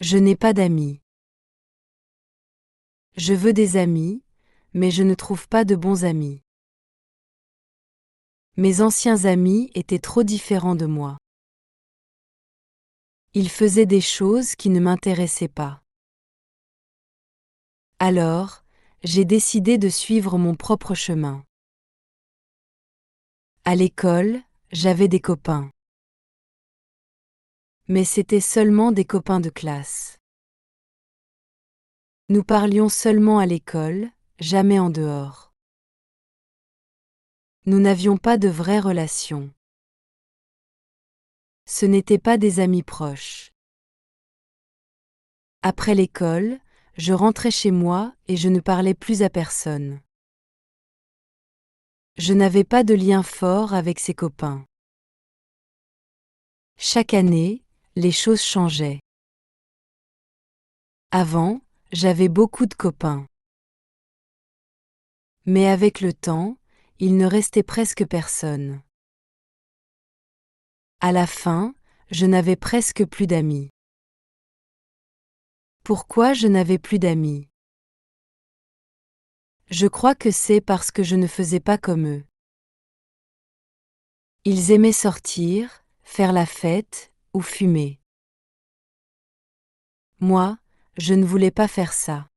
Je n'ai pas d'amis. Je veux des amis, mais je ne trouve pas de bons amis. Mes anciens amis étaient trop différents de moi. Ils faisaient des choses qui ne m'intéressaient pas. Alors, j'ai décidé de suivre mon propre chemin. À l'école, j'avais des copains. Mais c'étaient seulement des copains de classe. Nous parlions seulement à l'école, jamais en dehors. Nous n'avions pas de vraies relations. Ce n'étaient pas des amis proches. Après l'école, je rentrais chez moi et je ne parlais plus à personne. Je n'avais pas de lien fort avec ces copains. Chaque année, les choses changeaient. Avant, j'avais beaucoup de copains. Mais avec le temps, il ne restait presque personne. À la fin, je n'avais presque plus d'amis. Pourquoi je n'avais plus d'amis? Je crois que c'est parce que je ne faisais pas comme eux. Ils aimaient sortir, faire la fête ou fumer. Moi, je ne voulais pas faire ça.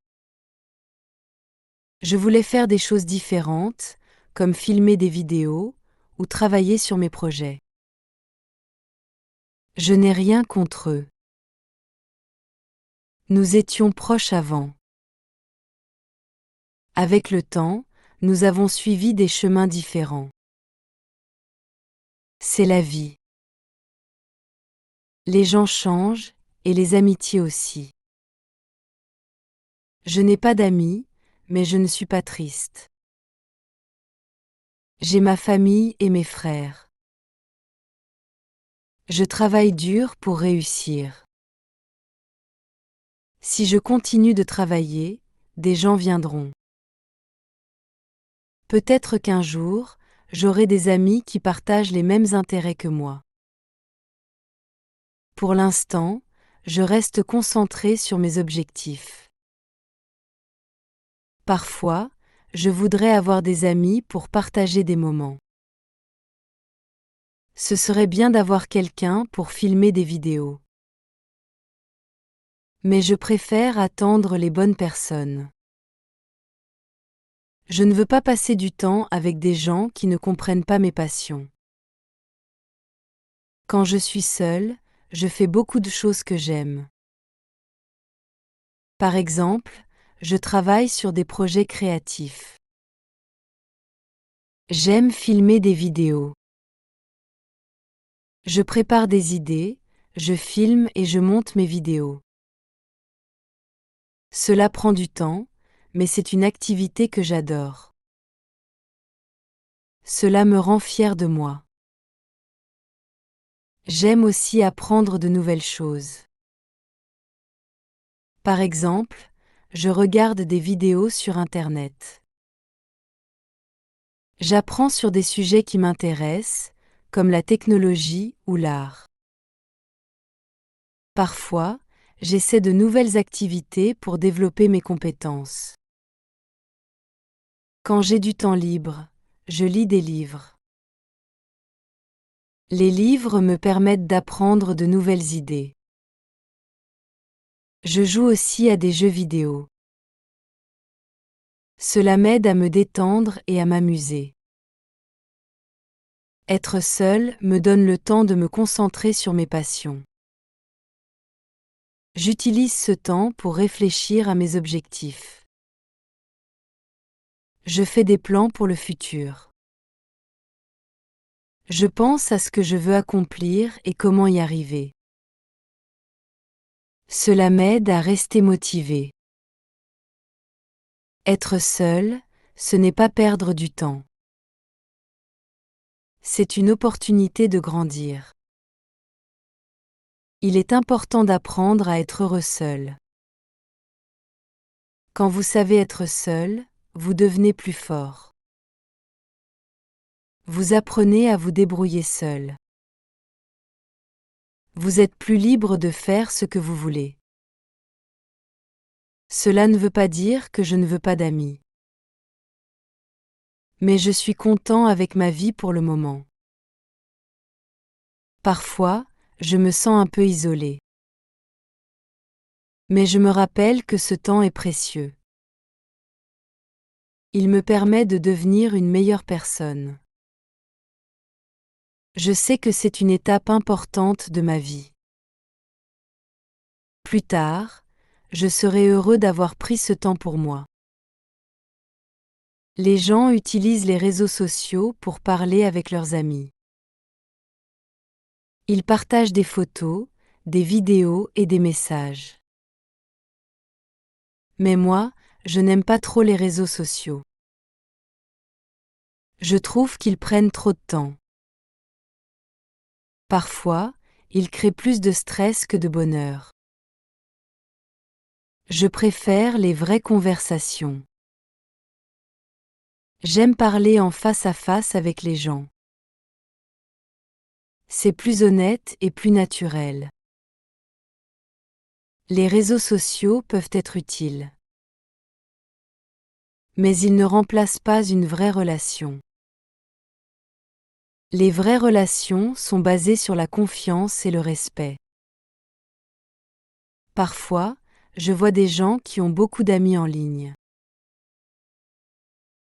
Je voulais faire des choses différentes, comme filmer des vidéos ou travailler sur mes projets. Je n'ai rien contre eux. Nous étions proches avant. Avec le temps, nous avons suivi des chemins différents. C'est la vie. Les gens changent, et les amitiés aussi. Je n'ai pas d'amis, mais je ne suis pas triste. J'ai ma famille et mes frères. Je travaille dur pour réussir. Si je continue de travailler, des gens viendront. Peut-être qu'un jour, j'aurai des amis qui partagent les mêmes intérêts que moi. Pour l'instant, je reste concentrée sur mes objectifs. Parfois, je voudrais avoir des amis pour partager des moments. Ce serait bien d'avoir quelqu'un pour filmer des vidéos. Mais je préfère attendre les bonnes personnes. Je ne veux pas passer du temps avec des gens qui ne comprennent pas mes passions. Quand je suis seule, je fais beaucoup de choses que j'aime. Par exemple, je travaille sur des projets créatifs. J'aime filmer des vidéos. Je prépare des idées, je filme et je monte mes vidéos. Cela prend du temps, mais c'est une activité que j'adore. Cela me rend fière de moi. J'aime aussi apprendre de nouvelles choses. Par exemple, je regarde des vidéos sur Internet. J'apprends sur des sujets qui m'intéressent, comme la technologie ou l'art. Parfois, j'essaie de nouvelles activités pour développer mes compétences. Quand j'ai du temps libre, je lis des livres. Les livres me permettent d'apprendre de nouvelles idées. Je joue aussi à des jeux vidéo. Cela m'aide à me détendre et à m'amuser. Être seul me donne le temps de me concentrer sur mes passions. J'utilise ce temps pour réfléchir à mes objectifs. Je fais des plans pour le futur. Je pense à ce que je veux accomplir et comment y arriver. Cela m'aide à rester motivé. Être seul, ce n'est pas perdre du temps. C'est une opportunité de grandir. Il est important d'apprendre à être heureux seul. Quand vous savez être seul, vous devenez plus fort. Vous apprenez à vous débrouiller seul. Vous êtes plus libre de faire ce que vous voulez. Cela ne veut pas dire que je ne veux pas d'amis. Mais je suis content avec ma vie pour le moment. Parfois, je me sens un peu isolé. Mais je me rappelle que ce temps est précieux. Il me permet de devenir une meilleure personne. Je sais que c'est une étape importante de ma vie. Plus tard, je serai heureux d'avoir pris ce temps pour moi. Les gens utilisent les réseaux sociaux pour parler avec leurs amis. Ils partagent des photos, des vidéos et des messages. Mais moi, je n'aime pas trop les réseaux sociaux. Je trouve qu'ils prennent trop de temps. Parfois, ils créent plus de stress que de bonheur. Je préfère les vraies conversations. J'aime parler en face à face avec les gens. C'est plus honnête et plus naturel. Les réseaux sociaux peuvent être utiles. Mais ils ne remplacent pas une vraie relation. Les vraies relations sont basées sur la confiance et le respect. Parfois, je vois des gens qui ont beaucoup d'amis en ligne.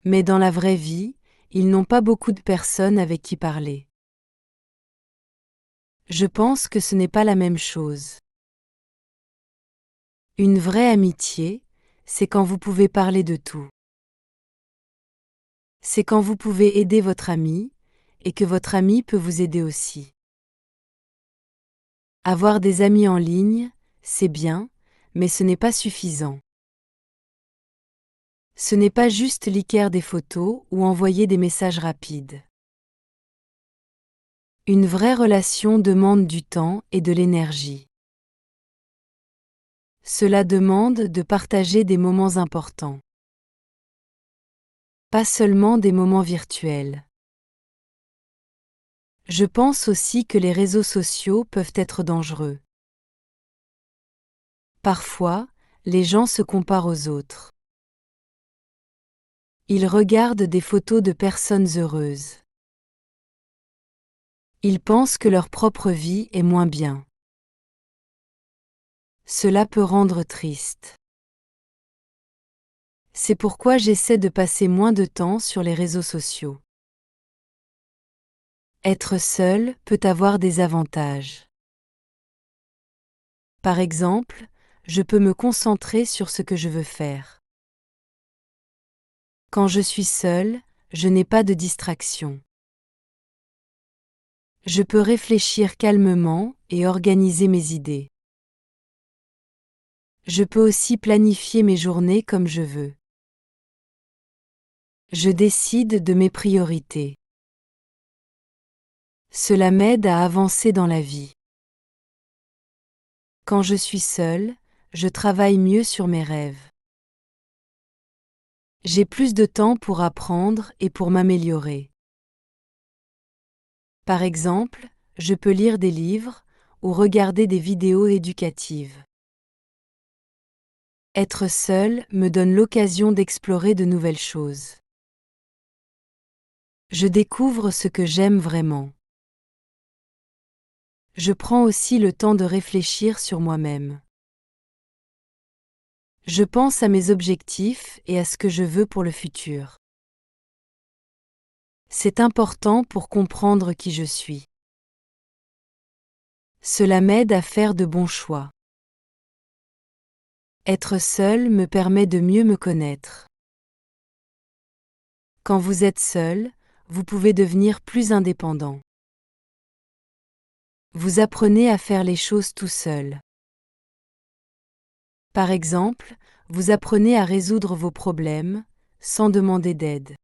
Mais dans la vraie vie, ils n'ont pas beaucoup de personnes avec qui parler. Je pense que ce n'est pas la même chose. Une vraie amitié, c'est quand vous pouvez parler de tout. C'est quand vous pouvez aider votre ami, et que votre ami peut vous aider aussi. Avoir des amis en ligne, c'est bien, mais ce n'est pas suffisant. Ce n'est pas juste liker des photos ou envoyer des messages rapides. Une vraie relation demande du temps et de l'énergie. Cela demande de partager des moments importants. Pas seulement des moments virtuels. Je pense aussi que les réseaux sociaux peuvent être dangereux. Parfois, les gens se comparent aux autres. Ils regardent des photos de personnes heureuses. Ils pensent que leur propre vie est moins bien. Cela peut rendre triste. C'est pourquoi j'essaie de passer moins de temps sur les réseaux sociaux. Être seul peut avoir des avantages. Par exemple, je peux me concentrer sur ce que je veux faire. Quand je suis seul, je n'ai pas de distraction. Je peux réfléchir calmement et organiser mes idées. Je peux aussi planifier mes journées comme je veux. Je décide de mes priorités. Cela m'aide à avancer dans la vie. Quand je suis seule, je travaille mieux sur mes rêves. J'ai plus de temps pour apprendre et pour m'améliorer. Par exemple, je peux lire des livres ou regarder des vidéos éducatives. Être seul me donne l'occasion d'explorer de nouvelles choses. Je découvre ce que j'aime vraiment. Je prends aussi le temps de réfléchir sur moi-même. Je pense à mes objectifs et à ce que je veux pour le futur. C'est important pour comprendre qui je suis. Cela m'aide à faire de bons choix. Être seul me permet de mieux me connaître. Quand vous êtes seul, vous pouvez devenir plus indépendant. Vous apprenez à faire les choses tout seul. Par exemple, vous apprenez à résoudre vos problèmes sans demander d'aide.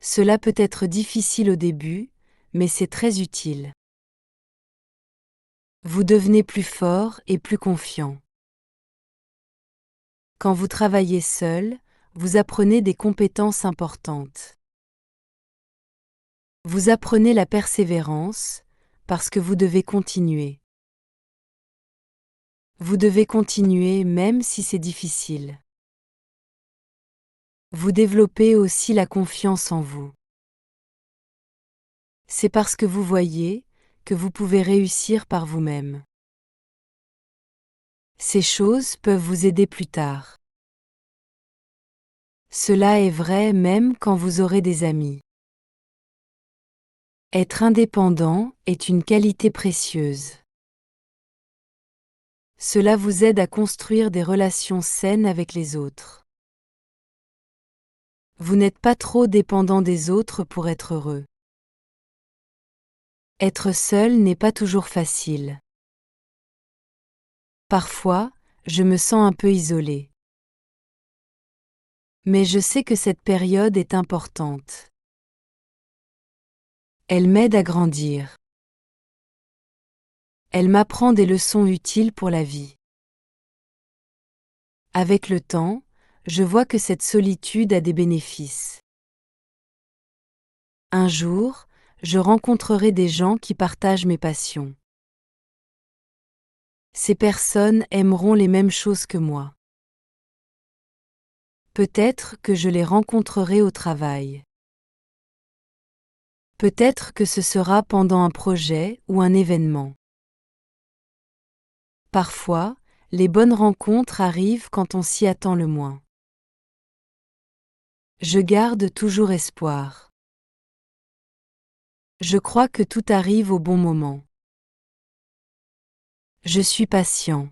Cela peut être difficile au début, mais c'est très utile. Vous devenez plus fort et plus confiant. Quand vous travaillez seul, vous apprenez des compétences importantes. Vous apprenez la persévérance, parce que vous devez continuer. Vous devez continuer même si c'est difficile. Vous développez aussi la confiance en vous. C'est parce que vous voyez que vous pouvez réussir par vous-même. Ces choses peuvent vous aider plus tard. Cela est vrai même quand vous aurez des amis. Être indépendant est une qualité précieuse. Cela vous aide à construire des relations saines avec les autres. Vous n'êtes pas trop dépendant des autres pour être heureux. Être seul n'est pas toujours facile. Parfois, je me sens un peu isolé. Mais je sais que cette période est importante. Elle m'aide à grandir. Elle m'apprend des leçons utiles pour la vie. Avec le temps, je vois que cette solitude a des bénéfices. Un jour, je rencontrerai des gens qui partagent mes passions. Ces personnes aimeront les mêmes choses que moi. Peut-être que je les rencontrerai au travail. Peut-être que ce sera pendant un projet ou un événement. Parfois, les bonnes rencontres arrivent quand on s'y attend le moins. Je garde toujours espoir. Je crois que tout arrive au bon moment. Je suis patient.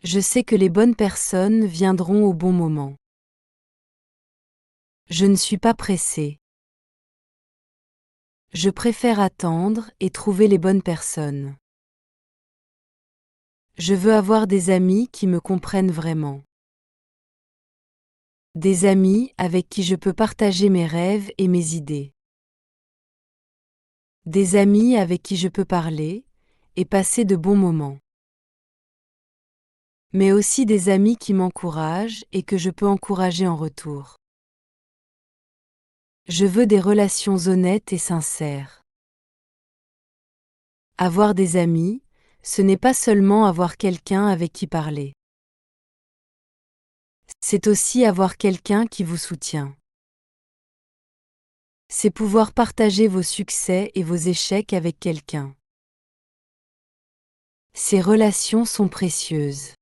Je sais que les bonnes personnes viendront au bon moment. Je ne suis pas pressé. Je préfère attendre et trouver les bonnes personnes. Je veux avoir des amis qui me comprennent vraiment. Des amis avec qui je peux partager mes rêves et mes idées. Des amis avec qui je peux parler et passer de bons moments. Mais aussi des amis qui m'encouragent et que je peux encourager en retour. Je veux des relations honnêtes et sincères. Avoir des amis, ce n'est pas seulement avoir quelqu'un avec qui parler. C'est aussi avoir quelqu'un qui vous soutient. C'est pouvoir partager vos succès et vos échecs avec quelqu'un. Ces relations sont précieuses.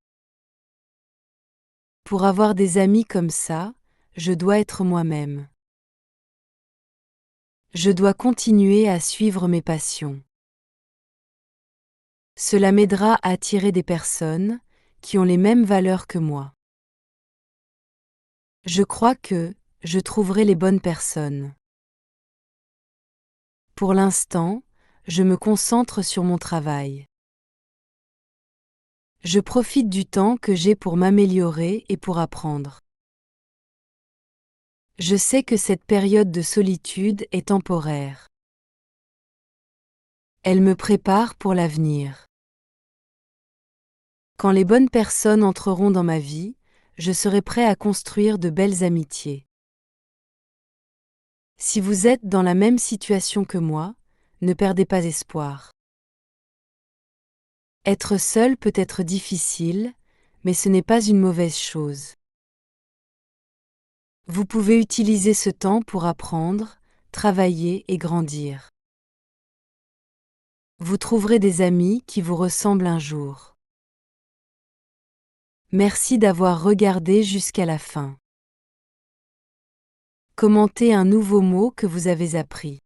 Pour avoir des amis comme ça, je dois être moi-même. Je dois continuer à suivre mes passions. Cela m'aidera à attirer des personnes qui ont les mêmes valeurs que moi. Je crois que je trouverai les bonnes personnes. Pour l'instant, je me concentre sur mon travail. Je profite du temps que j'ai pour m'améliorer et pour apprendre. Je sais que cette période de solitude est temporaire. Elle me prépare pour l'avenir. Quand les bonnes personnes entreront dans ma vie, je serai prêt à construire de belles amitiés. Si vous êtes dans la même situation que moi, ne perdez pas espoir. Être seul peut être difficile, mais ce n'est pas une mauvaise chose. Vous pouvez utiliser ce temps pour apprendre, travailler et grandir. Vous trouverez des amis qui vous ressemblent un jour. Merci d'avoir regardé jusqu'à la fin. Commentez un nouveau mot que vous avez appris.